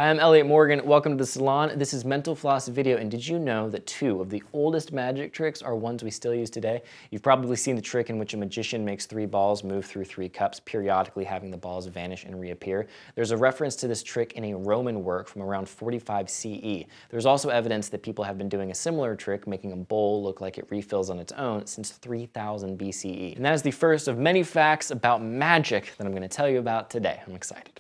Hi, I'm Elliott Morgan. Welcome to the salon. This is Mental Floss video, and did you know that two of the oldest magic tricks are ones we still use today? You've probably seen the trick in which a magician makes three balls move through three cups, periodically having the balls vanish and reappear. There's a reference to this trick in a Roman work from around 45 CE. There's also evidence that people have been doing a similar trick, making a bowl look like it refills on its own, since 3000 BCE. And that is the first of many facts about magic that I'm going to tell you about today. I'm excited.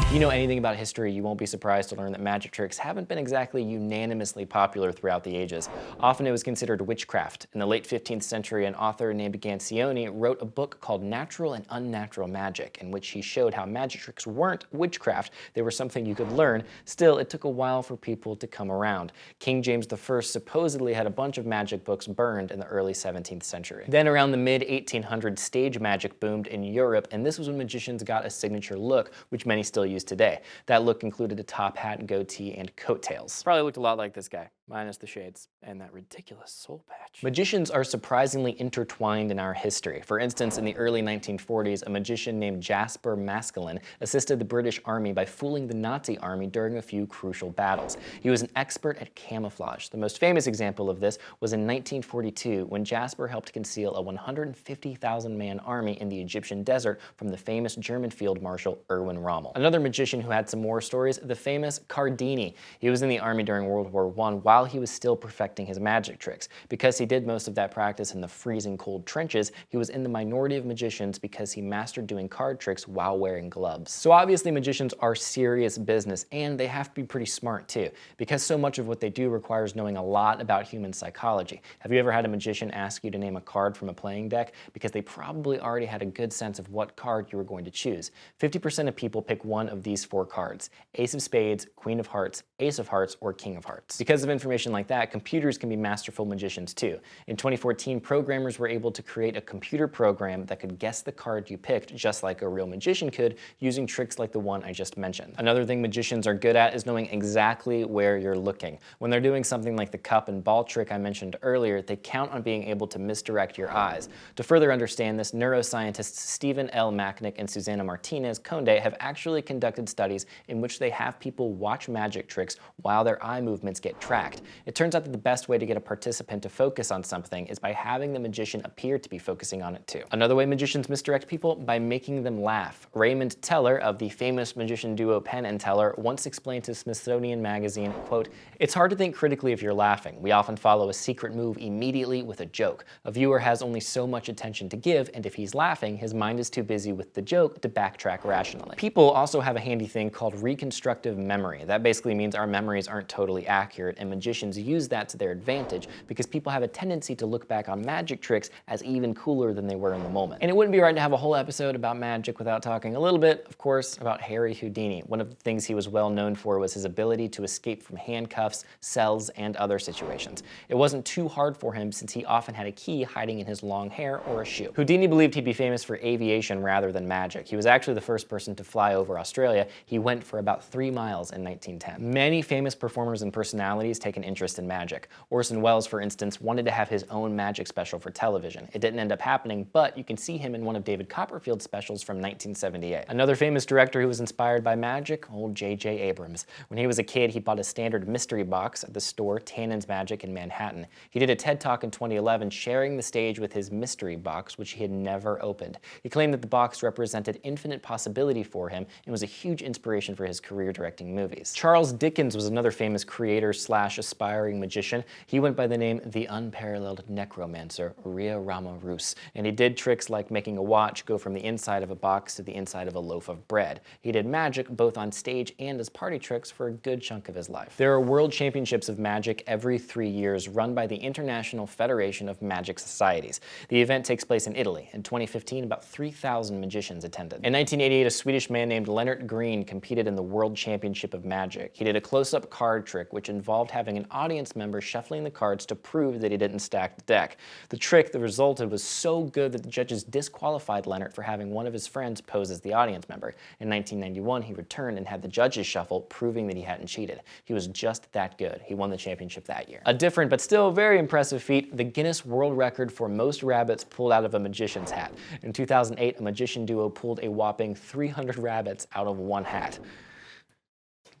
If you know anything about history, you won't be surprised to learn that magic tricks haven't been exactly unanimously popular throughout the ages. Often it was considered witchcraft. In the late 15th century, an author named Gancioni wrote a book called Natural and Unnatural Magic, in which he showed how magic tricks weren't witchcraft, they were something you could learn. Still, it took a while for people to come around. King James I supposedly had a bunch of magic books burned in the early 17th century. Then around the mid-1800s, stage magic boomed in Europe, and this was when magicians got a signature look, which many still use today. That look included a top hat, goatee, and coattails. Probably looked a lot like this guy, minus the shades and that ridiculous soul patch. Magicians are surprisingly intertwined in our history. For instance, in the early 1940s, a magician named Jasper Maskelyne assisted the British Army by fooling the Nazi army during a few crucial battles. He was an expert at camouflage. The most famous example of this was in 1942, when Jasper helped conceal a 150,000-man army in the Egyptian desert from the famous German field marshal Erwin Rommel. Another magician who had some more stories, the famous Houdini. He was in the army during World War I while he was still perfecting his magic tricks. Because he did most of that practice in the freezing cold trenches, he was in the minority of magicians because he mastered doing card tricks while wearing gloves. So obviously magicians are serious business, and they have to be pretty smart too, because so much of what they do requires knowing a lot about human psychology. Have you ever had a magician ask you to name a card from a playing deck? Because they probably already had a good sense of what card you were going to choose. 50% of people pick one of these four cards: Ace of Spades, Queen of Hearts, Ace of Hearts, or King of Hearts. Because of information like that, computers can be masterful magicians too. In 2014, programmers were able to create a computer program that could guess the card you picked just like a real magician could, using tricks like the one I just mentioned. Another thing magicians are good at is knowing exactly where you're looking. When they're doing something like the cup and ball trick I mentioned earlier, they count on being able to misdirect your eyes. To further understand this, neuroscientists Stephen L. Macknick and Susana Martinez Conde have actually conducted studies in which they have people watch magic tricks while their eye movements get tracked. It turns out that the best way to get a participant to focus on something is by having the magician appear to be focusing on it too. Another way magicians misdirect people: by making them laugh. Raymond Teller of the famous magician duo Penn and Teller once explained to Smithsonian Magazine, quote, "It's hard to think critically if you're laughing. We often follow a secret move immediately with a joke. A viewer has only so much attention to give, and if he's laughing, his mind is too busy with the joke to backtrack rationally." People also have a handy thing called reconstructive memory. That basically means our memories aren't totally accurate, and magicians use that to their advantage because people have a tendency to look back on magic tricks as even cooler than they were in the moment. And it wouldn't be right to have a whole episode about magic without talking a little bit, of course, about Harry Houdini. One of the things he was well known for was his ability to escape from handcuffs, cells, and other situations. It wasn't too hard for him since he often had a key hiding in his long hair or a shoe. Houdini believed he'd be famous for aviation rather than magic. He was actually the first person to fly over Australia. He went for about 3 miles in 1910. Many famous performers and personalities take an interest in magic. Orson Welles, for instance, wanted to have his own magic special for television. It didn't end up happening, but you can see him in one of David Copperfield's specials from 1978. Another famous director who was inspired by magic, old J.J. Abrams. When he was a kid, he bought a standard mystery box at the store Tannen's Magic in Manhattan. He did a TED Talk in 2011 sharing the stage with his mystery box, which he had never opened. He claimed that the box represented infinite possibility for him and was a huge inspiration for his career directing movies. Charles Dickens was another famous creator slash aspiring magician. He went by the name the unparalleled necromancer, Ria Rama Rus, and he did tricks like making a watch go from the inside of a box to the inside of a loaf of bread. He did magic both on stage and as party tricks for a good chunk of his life. There are world championships of magic every 3 years run by the International Federation of Magic Societies. The event takes place in Italy. In 2015, about 3,000 magicians attended. In 1988, a Swedish man named Lennart Garrett Green competed in the World Championship of Magic. He did a close-up card trick which involved having an audience member shuffling the cards to prove that he didn't stack the deck. The trick that resulted was so good that the judges disqualified Leonard for having one of his friends pose as the audience member. In 1991, he returned and had the judges shuffle, proving that he hadn't cheated. He was just that good. He won the championship that year. A different but still very impressive feat, the Guinness World Record for most rabbits pulled out of a magician's hat. In 2008, a magician duo pulled a whopping 300 rabbits out of one hat.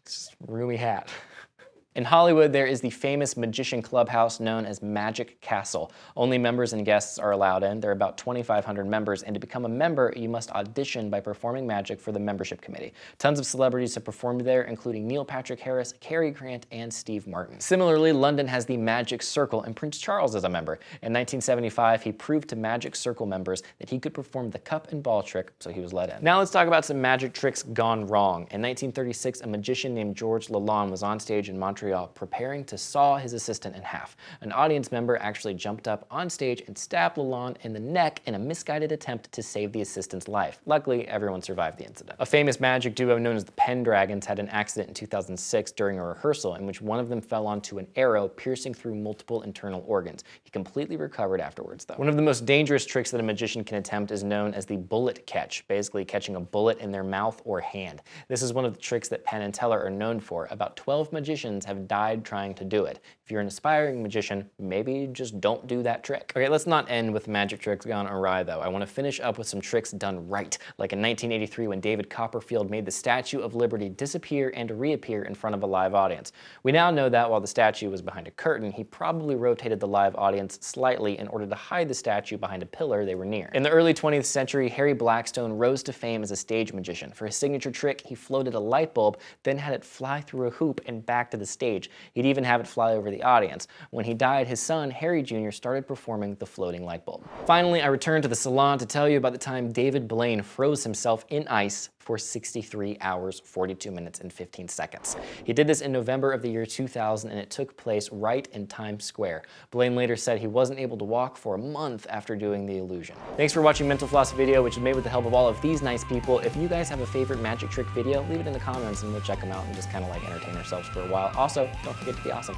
It's a roomy hat. In Hollywood, there is the famous magician clubhouse known as Magic Castle. Only members and guests are allowed in. There are about 2,500 members, and to become a member, you must audition by performing magic for the membership committee. Tons of celebrities have performed there, including Neil Patrick Harris, Cary Grant, and Steve Martin. Similarly, London has the Magic Circle, and Prince Charles is a member. In 1975, he proved to Magic Circle members that he could perform the cup and ball trick, so he was let in. Now let's talk about some magic tricks gone wrong. In 1936, a magician named George Lalonde was on stage in Montreal preparing to saw his assistant in half. An audience member actually jumped up on stage and stabbed Lalonde in the neck in a misguided attempt to save the assistant's life. Luckily, everyone survived the incident. A famous magic duo known as the Pendragons had an accident in 2006 during a rehearsal in which one of them fell onto an arrow piercing through multiple internal organs. He completely recovered afterwards, though. One of the most dangerous tricks that a magician can attempt is known as the bullet catch, basically catching a bullet in their mouth or hand. This is one of the tricks that Penn and Teller are known for. About 12 magicians have died trying to do it. If you're an aspiring magician, maybe just don't do that trick. Okay, let's not end with magic tricks gone awry though. I want to finish up with some tricks done right, like in 1983 when David Copperfield made the Statue of Liberty disappear and reappear in front of a live audience. We now know that while the statue was behind a curtain, he probably rotated the live audience slightly in order to hide the statue behind a pillar they were near. In the early 20th century, Harry Blackstone rose to fame as a stage magician. For his signature trick, he floated a light bulb, then had it fly through a hoop and back to the stage. He'd even have it fly over the audience. When he died, his son, Harry Jr., started performing the floating light bulb. Finally, I returned to the salon to tell you about the time David Blaine froze himself in ice for 63 hours, 42 minutes, and 15 seconds. He did this in November of the year 2000, and it took place right in Times Square. Blaine later said he wasn't able to walk for a month after doing the illusion. Thanks for watching Mental Floss video, which is made with the help of all of these nice people. If you guys have a favorite magic trick video, leave it in the comments and we'll check them out and just kind of like entertain ourselves for a while. Also, don't forget to be awesome.